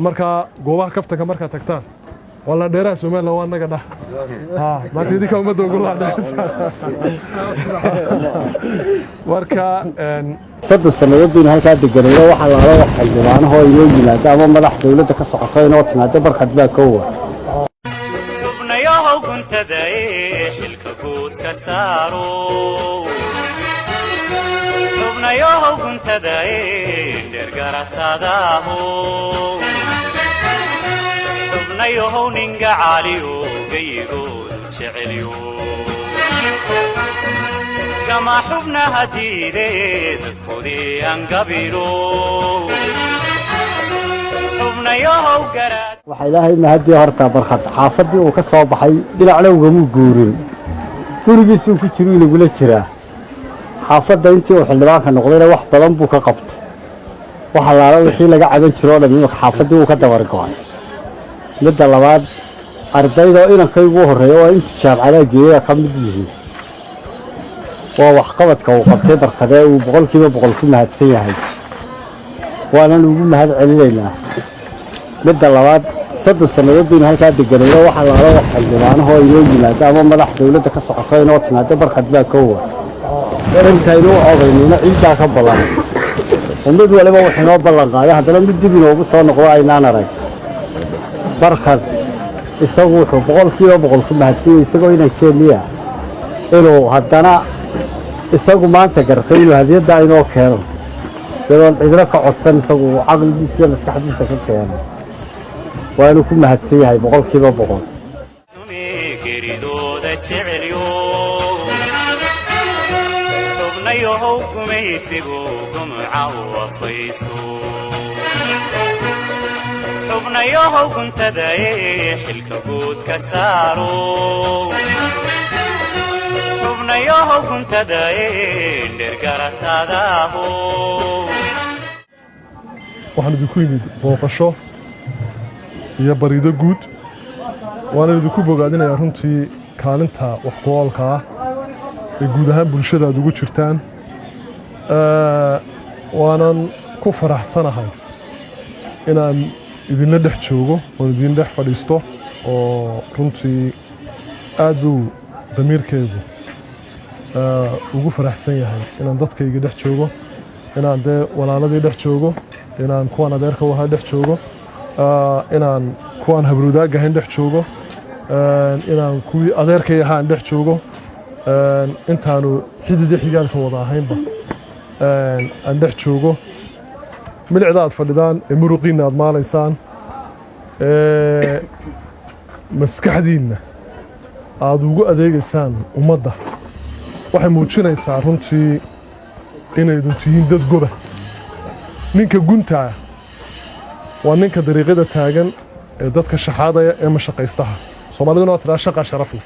marka goobaha kaftanka marka tagtaan wala dheeraha Soomaaliland waa naga dhax ma tidii ka umada ugu laadaysa marka saddex sanadood halka deganay waxa la raawo xildhibaanaha oo iyo yimaada ama madax dawladda ka socotay inoo timaado barkad baa koowa xubnayaha guntaday xilka guud ka saaro xubnayaha guntaday dhergarataadaho xubnayaha ninga caaliyo gayigood jeceliyo kama xubnaha diideed dadkoodii aan gabiro waxa ilaahay mahadii horta barkad xaafadii uu ka soo baxay dhinacna uga guurin gurigiisu ku jiro inuu la jiraa xaafadda intii uu xildhibaanka noqday wax badan buu ka qabtay waxa la wixii laga caban jiro dhammaan xaafadii uu ka dabargo'ay midda labaad ardayda inankaygu horeeyo waa inta jaamacadaha geeya ka mid yihiin waa wax qabadka uu qabtay barkadee uu boqolkiiba ku mahadsan yahay waana ugu mahad celinaynaa midda labaad saddex sanadood halka deganay waxa la raawo xildhibaanaha oo iyo yimaada ama madax dawladda ka socotay inoo timaado barkad baa koowa intaynu ogeynina ciida ka balan mid waliba wuxuu noo ballan qaaday haddana mid dib inoogu soo noqdo aynaan arag barkad isagu wuxuu boqolkiiba ku mahadsan isagoo inay Kenya inuu haddana isagu maanta gartay inuu hadiyada inoo keeno dadaan cidra ka codsan isagu aqalkiisa maskaxdiisa ka keenay waanu ku mahadsan yahay boqolkiiba geeridooda jeceliyo xubnayaha gumaysigu gumca u afaysto xubnayaha guntaday xilka guud ka saaro xubnayaha guntaday dhergarataadaho waxaan idinku yimid booqasho iyo bariido guud waana idinku bogaadinayaa runtii kaalinta wax ku oolka ah ee guud ahaan bulshada aad ugu jirtaan waanan ku faraxsanahay inaan idinla dhex joogo oo idin dhex fadhiisto oo runtii aad buu damiirkeedu ugu faraxsan yahay inaan dadkayga dhex joogo inaan dee walaaladii dhex joogo inaan kuwan adeerka waxa dhex joogo inaan kuwan habruudaag ahayn dhex joogo inaan kuwii adeerkay ahaan dhex joogo intaanu xididii xigaalka wada ahaynba aan dhex joogo milicda aad fadhidaan ee muruqiinna aad maalaysaan maskaxdiinna aad ugu adeegaysaan ummadda waxay muujinaysaa runtii inaydun tihiin dad goba ninka guntaa waa ninka dariiqada taagan ee dadka shaxaadaya ee mashaqaystaha Soomaaliduna waa tiraa shaqa sharaf leh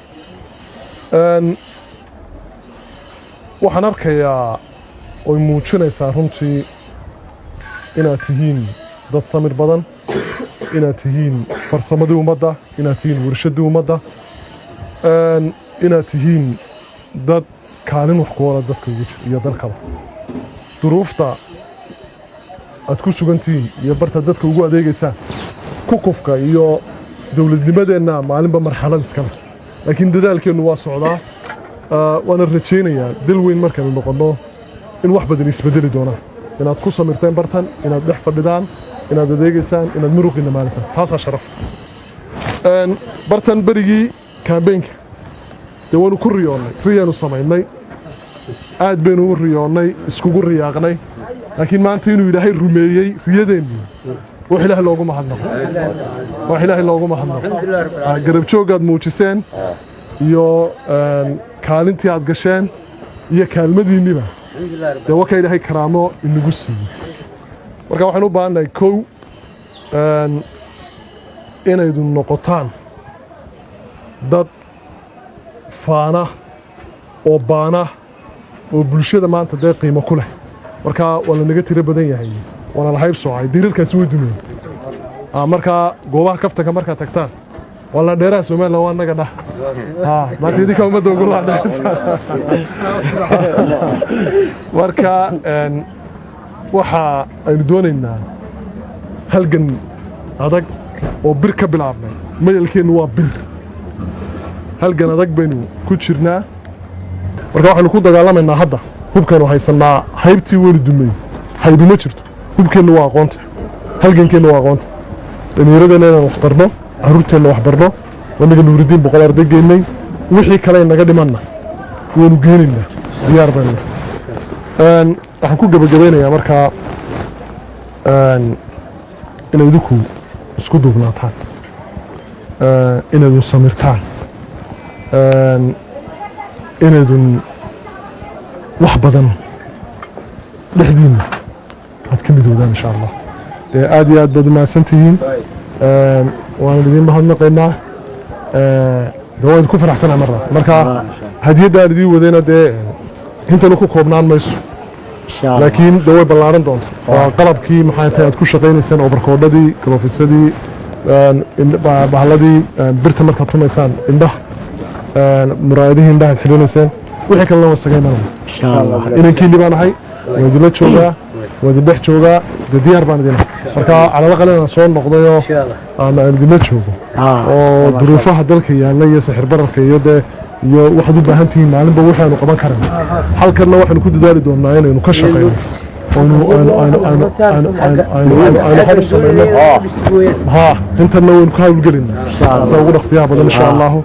waxaan arkayaa oo muujinaysaa runtii inaad tihiin dad samir badan inaad tihiin farsamadii ummadda inaad tihiin warshadii ummadda inaad tihiin dad kaalin wax ku wada dadka iyo dalkaba duruufta aad ku sugantiin iyo barta dadka ugu adeegaysaan kufka iyo dawladnimadeenna maalinba marxalad iskale laakiin dadaalkeenu waa socdaa waana rajaynayaa dal weyn markaan noqono in wax badan isbedeli doonaan inaad ku samirteen bartan inaad dhex fadhidaan inaad adeegaysaan inaad muruqiina maalisaan taasaa sharaf bartan berigii kaambeenka dee waanu ku riyaanu samaynay aad baynu u riyoonnay iskugu riyaaqnay laakiin maanta inuu ilaahay rumeeyey riyadeennii wax ilaahay loogu mahadnaqo garab jooggaad muujiseen iyo kaalintii aad gasheen iyo kaalmadiinniba dee waka ilaahay karaamo inagu siiyey marka waxaan u baahannahay kow inaydu noqotaan dad faana oo baana oo bulshada maanta dee qiimo ku leh marka waa la naga tiro badan yahay waana la hayb soocay dirirkaasi way dumeen marka goobaha kaftanka marka tagtaan wala dheeraha Soomaaliland waa naga dhax ma tidii ka umada ugu laadaysa marka waxa aynu doonaynaa halgan adag oo bir ka bilaabnay mayalkeennu waa bir halgan adag baynu ku jirnaa marka waxaynu ku dagaalamaynaa hadda hubkaynu haysannaa haybtii weli dumay haybi ma jirto hubkeennu waa aqoonta halgankeennu waa aqoonta dhallinyaradeenna inaan wax barno carruurteenna wax barno wanaga nuuridiin boqol arday geynay wixii kale naga dhimanna waynu geenaynaa diyaar baynu waxaan ku gabagabeynayaa markaa inay idinku isku duubnaataan inaydun samirtaan inaydun wax badan dhexdiinna aad ka midoodaan insha allah aad iyo aad baad umahadsan tihiin waan idiin mahadnaqaynaa waan idinku faraxsanahay marka hadiyadda aan idiin wadayna dee intanu ku koobnaan mayso laakiin dee way ballaaran doonta waa qalabkii maxay tahay aad ku shaqaynaysaan oo barkoodhadii galoofisadii bahladii birta markaad tumaysaan indhaha muraayadihii indhaha aad xidhanaysaan wixii kalena waa sagaynana inankiinni baan ahay waa idinla joogaa waa idin dhex joogaa dee diyaar baan idin ahay marka calala qalin aan soo noqdayoo aan idinla joogo oo duruufaha dalka yaalla iyo sixir bararka iyo dee iyo waxaad u baahan tihiin maalinba waxaanu qaban karana halkanna waxaynu ku dadaali doonnaa inaynu ka shaqayno aynu samayno intanna waynu ka hawlgelinaa saa ugu dhaqsiyaha badan insha allahu